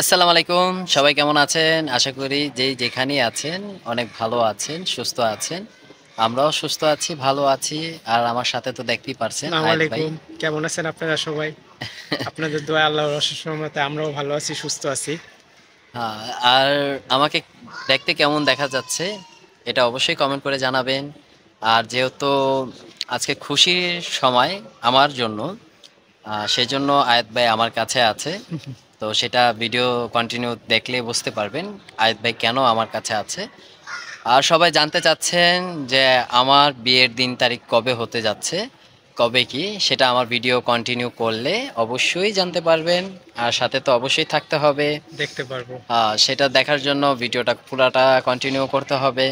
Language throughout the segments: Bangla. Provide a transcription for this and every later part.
আসসালামু আলাইকুম। সবাই কেমন আছেন? আশা করি যেখানেই আছেন অনেক ভালো আছেন, সুস্থ আছেন। আমরাও সুস্থ আছি, ভালো আছি। আর আমার সাথে তো দেখতেই পারছেন আসসালামু আয়েত ভাই। আলাইকুম। কেমন আছেন আপনারা সবাই? আপনাদের দোয়ায় আল্লাহর অশেষ রহমতে আমরাও ভালো আছি, সুস্থ আছি। আর আমাকে দেখতে কেমন দেখা যাচ্ছে এটা অবশ্যই কমেন্ট করে জানাবেন। আর যেহেতু আজকে খুশির সময় আমার জন্য, সেজন্য আয়েত ভাই আমার কাছে আছে। তো সেটা ভিডিও কন্টিনিউ দেখলে বুঝতে পারবেন আয়েত ভাই কেন আমার কাছে আছে। আর সবাই জানতে চাচ্ছেন যে আমার বিয়ের দিন তারিখ কবে হতে যাচ্ছে, কবে কি সেটা আমার ভিডিও কন্টিনিউ করলে অবশ্যই জানতে পারবেন। আর সাথে তো অবশ্যই থাকতে হবে। দেখতে পারবো। সেটা দেখার জন্য ভিডিওটা পুরাটা কন্টিনিউ করতে হবে।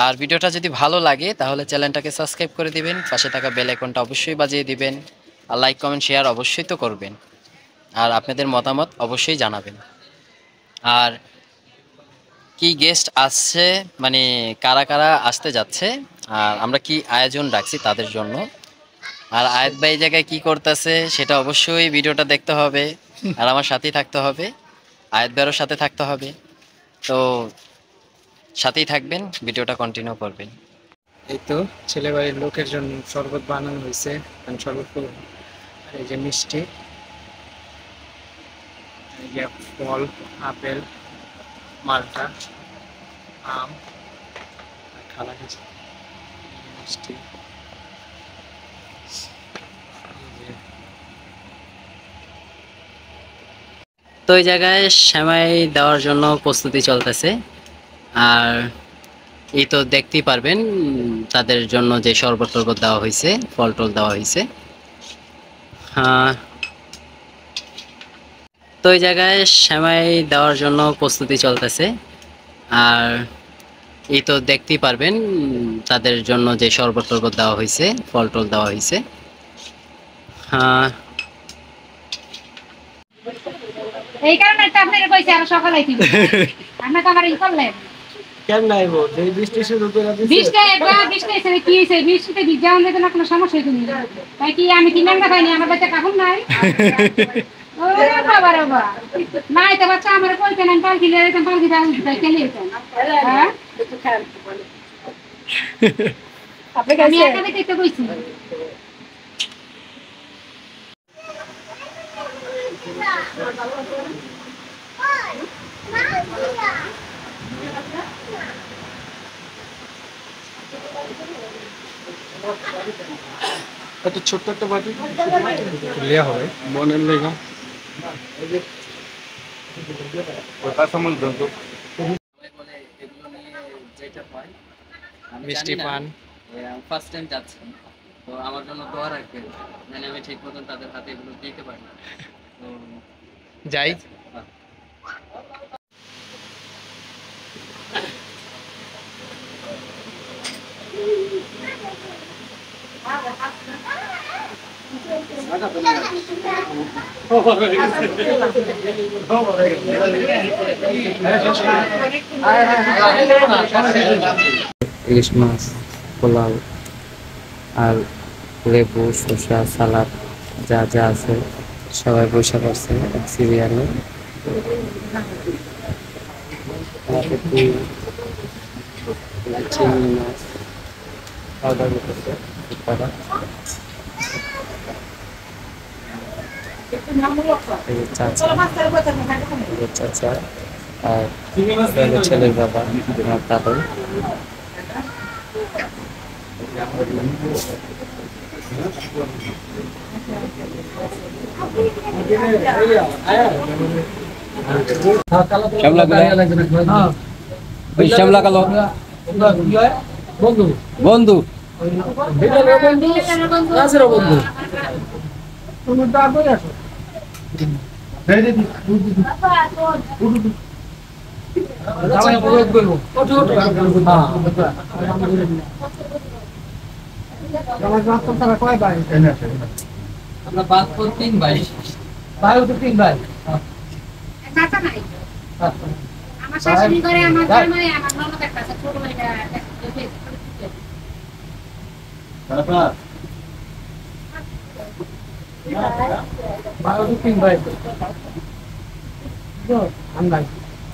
আর ভিডিওটা যদি ভালো লাগে তাহলে চ্যানেলটাকে সাবস্ক্রাইব করে দিবেন, পাশে থাকা বেল আইকনটা অবশ্যই বাজিয়ে দিবেন। আর লাইক কমেন্ট শেয়ার অবশ্যই তো করবেন। আর আপনাদের মতামত অবশ্যই জানাবেন। আর কি গেস্ট আসছে, মানে কারা কারা আসতে যাচ্ছে, আর আমরা কি আয়োজন রাখছি তাদের জন্য, আর আয়াত ভাই এই জায়গায় কি করতেছে সেটা অবশ্যই ভিডিওটা দেখতে হবে। আর আমার সাথেই থাকতে হবে, আয়াত ভাইয়েরও সাথে থাকতে হবে। তো সাথেই থাকবেন, ভিডিওটা কন্টিনিউ করবেন। এই তো ছেলে বাড়ির লোকের জন্য শরবত বানানো হয়েছে। আমি শরবত করব। আর এই যে মিষ্টি, এই যে ফল, আপেল, মালটা, আম, আর খালা কিছু মিষ্টি। এই যে তো এই জায়গায় সেমাই দেওয়ার জন্য প্রস্তুতি চলতেছে। আর এই তো দেখতেই পারবেন তাদের জন্য যে শরবত টরবত দেওয়া হয়েছে, ফল টল দেওয়া হয়েছে। হ্যাঁ, তো এই জায়গায় সেমাই দেওয়ার জন্য প্রস্তুতি চলতেছে। আর এই তো দেখতেই পারবেন তাদের জন্য যে শরবত টরবত দেওয়া হয়েছে, ফল টল দেওয়া হয়েছে। হ্যাঁ, এই কারণে তো আপনারা কইছি আরো সকালে আইতে আপনি তো আমার ই করলেন কেন নাইবো? যে বৃষ্টি শুরু করে দিছে। বৃষ্টি এসে কি হয়েছে বৃষ্টিতে ভিজাও যেতে না কোনো সমস্যা হইতো না তাই কি আমি কিনে না খাইনি আমার বাচ্চা কাপড় নাই ও বাবা রে বাবা নাই তো বাচ্চা আমার কইতে না পালকি লে যেতাম পালকি দাও খেলে যেতাম হ্যাঁ আমি একা দেখতে কইছি একটা ছোট্ট একটা বাটি লিয়া হবে মনের লেগা। ওটা সমল দন্ত মিষ্টি পান। ফার্স্ট টাইম যাচ্ছি, তো আমার জন্য দোয়া রাখবেন মানে আমি ঠিক মতন তাদের হাতে এগুলো দিতে পারি। তো যাই। ইলিশ মাছ, পোলাও আর লেবু, শসা, সালাদ যা যা আছে সবাই বসে পড়ছে এক সিরিয়ালে। চিংড়ি মাছ অর্ডার করতেছে করা। এই যে চাচা, এই যে চাচা আর ছেলের বাবা, আমার দাদু। শ্যামলা শ্যামলা কালো বন্ধু বন্ধু আমরা বাদ পর 3 ভাই, ভাই তো 3 ভাই চাচা নাই আমার শাশুড়ি করে আমার জামাই আমার ননদ একটা আছে ছোট মেয়েটা ভাই তো 3 ভাই আমরা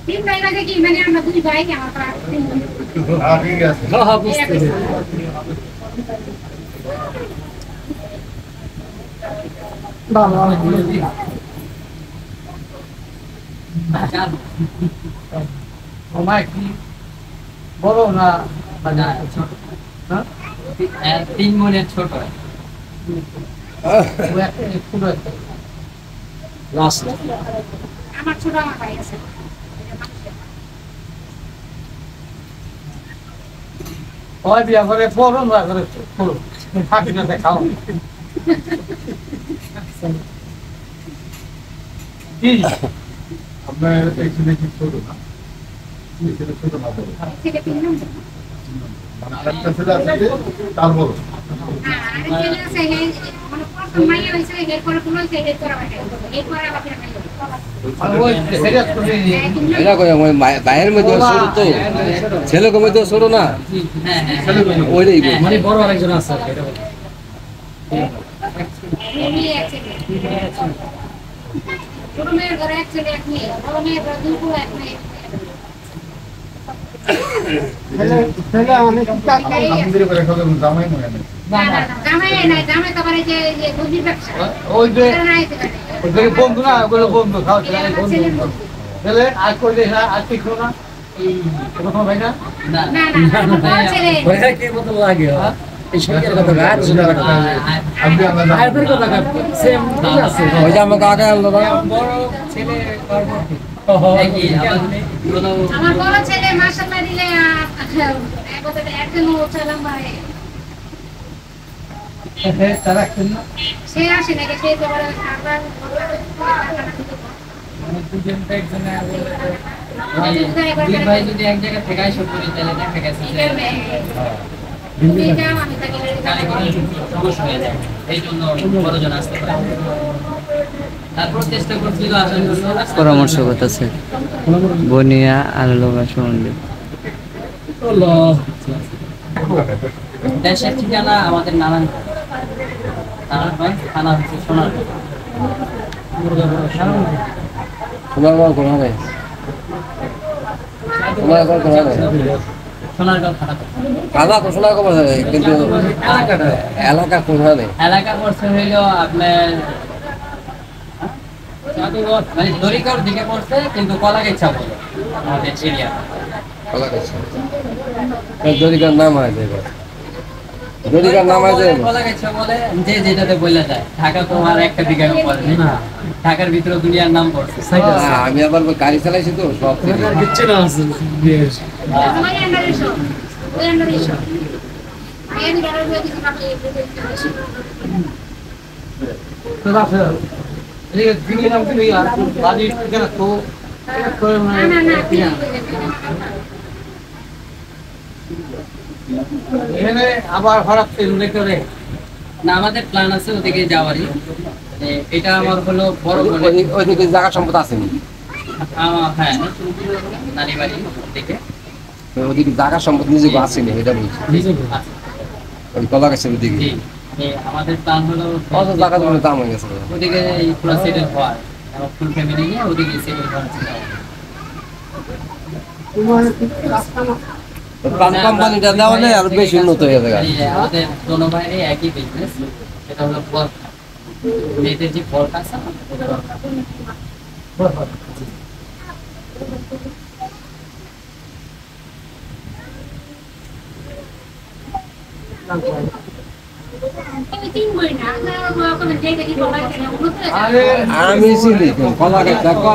তিন ভাই লাগে কি মানে আমরা দুই ভাই কি আমার পাড়া তিন বোন। ঠিক আছে হ্যাঁ বুঝতে বাবা আমার কি বড় না মানে হ্যাঁ 3 মনের ছোট ওই একটা ছোট একটা লাস্ট আমার ছোট আমার ভাই আছে ওই বিয়া করে বড় না করে ছোট ফাঁকি না দেখাও কি আপনার এখানে কি ছোট না ছেলে ছোট না বড় ছেলে তিন নম্বর মানে আরেকটা ছেলে আছে যে তার বড় আর ছেলে আছে হে মানে প্রথম মাইয়া হইছে এর পরে কোন হইছে এর পরে বাকি এর পরে বাকি ওই সেরিয়াস করে এরা কই আমার বাইরের মধ্যে ছোট তো ছেলে কমে তো ছোট না ওইটাই বল। মানে বড় আরেকজন আছে এটা বল মিলে এক ছেলে ছোট মেয়ের ঘরে এক ছেলে এক মেয়ে বড় মেয়ের ঘরে দুই বউ এক মেয়ে ছেলে অনেক আমাদের করে খাবে জামাই মনে নেই না না জামাই নাই জামাই তো পারে যে গদির ব্যবসা ওই যে এটা নাই তো করে ওই যে বন্ধু না ওগুলো বন্ধু খাও এটা আমার ছেলের বউ। ছেলে আর কইলে না আর কি করো না এরকম ভাই না না না আমার বড় ছেলে ওইটা কি মত লাগে এই সরকারের কথা গাছ শুনে কথা আপনি আমরা আয়াতের কথা সেম আছে ওই যে আমাকে আগে আনলো না বড় ছেলে আমার বড় ছেলে মাশাআল্লাহ দিলে একজন চালাম ভাই তারা কিনা সে আসে নাকি সে তো বড় আবার দুজনটা একজনে দুই ভাই যদি এক জায়গা থেকে আইসো করি তাহলে দেখা গেছে যে কানে কোনো সমস্যা হয়ে যায় এই জন্য বড়জন আসতে পারে তারপর চেষ্টা করছিল আসার জন্য পরামর্শ করতেছে বনিয়া আর লোকা সম্বন্ধে দেশের ঠিকানা আমাদের নারায়ণগঞ্জ থানা হচ্ছে সোনারগাঁও তোমার বাবা কোন হবে তোমার বাবা কোন হবে সোনারগাঁও থানা কাদা ঘোষণা কবে হবে কিন্তু এলাকা কোন হবে এলাকা পড়ছে হইল আপনার মানে দরিকার দিকে পড়ছে কিন্তু কলাগাইছা বলে আমাদের এরিয়া দরিকার নাম আছে দরিকার নাম আছে কলাগাইছা বলে যে যেটাতে বলে যায় ঢাকা তো আর একটা দিকে পড়ে না ঢাকার ভিতরে দুনিয়ার নাম পড়ছে আমি আবার গাড়ি চালাইছি তো সব থেকে কিচ্ছু না আছে তোমার আন্ডারে এসো ওই আন্ডারে এসো আমি গাড়ি দিয়ে দিছি না তো রাখো এই দিনে নাম কি আর বাড়ি থেকে তো না না না এখানে আবার হঠাৎ তেল করে না আমাদের প্ল্যান আছে ওদিকে যাওয়ারই মানে এটা আমার হলো বড় করে ওইদিকে জায়গা সম্পদ আছে হ্যাঁ নানি বাড়ি দিকে ওদিকে জায়গা সম্পদ নিজে আসেনি এটা বলছি ওই কলা গাছের ওদিকে জি আমাদের প্ল্যান হলো কত জায়গা তোমার দাম হয়ে গেছে ওদিকে পুরো সেটেল হওয়ার এবং ফুল ফ্যামিলি নিয়ে ওদিকে সেটেল হওয়ার চিন্তা প্রাণ কোম্পানিটা দেওয়া নেই আর বেশি উন্নত হয়ে যাবে আমাদের দোনো ভাইয়ের একই বিজনেস সেটা হলো ফল মেয়েদের যে ফলটা আছে না, আমি তিন বই না আপনারা কোন জায়গা কি বলা যায় না উন্নত আরে আমি চিনি কলা গাছ দেখো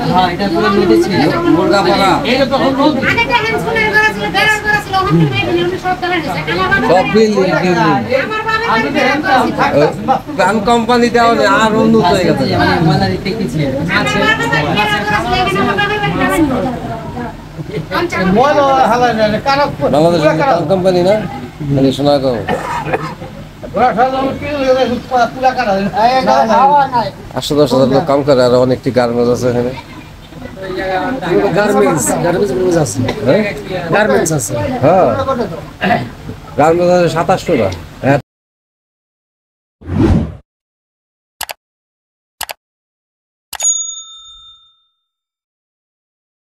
হ্যাঁ এটা পুরো নদী ছিল মুরগা পাড়া এটা তখন বল আগে একটা হ্যান্ডসফোনের ঘর ছিল বেড়ার ঘর ছিল ওখান থেকে মেয়ে উনি সব কালার হয়েছে আমার সব বিল্ডিং আমার বাবা আমি তো হ্যান্ডসাম থাকতাম প্রাণ কোম্পানি দেওয়া নেই আর উন্নত হয়ে গেছে মানে মালারিতে কি ছিল ময়লা হালাই না কারক বাংলাদেশ প্রাণ কোম্পানি না মানে সোনাগাঁও ওরা সাধারণত কি হয়ে পুরা কাটা আটশো 10,000 লোক কাম করে আর অনেকটি গার্মেন্টস আছে এখানে গার্মেন্টস আছে হ্যাঁ গার্মেন্টস আছে হ্যাঁ গার্মেন্টস আছে 27টা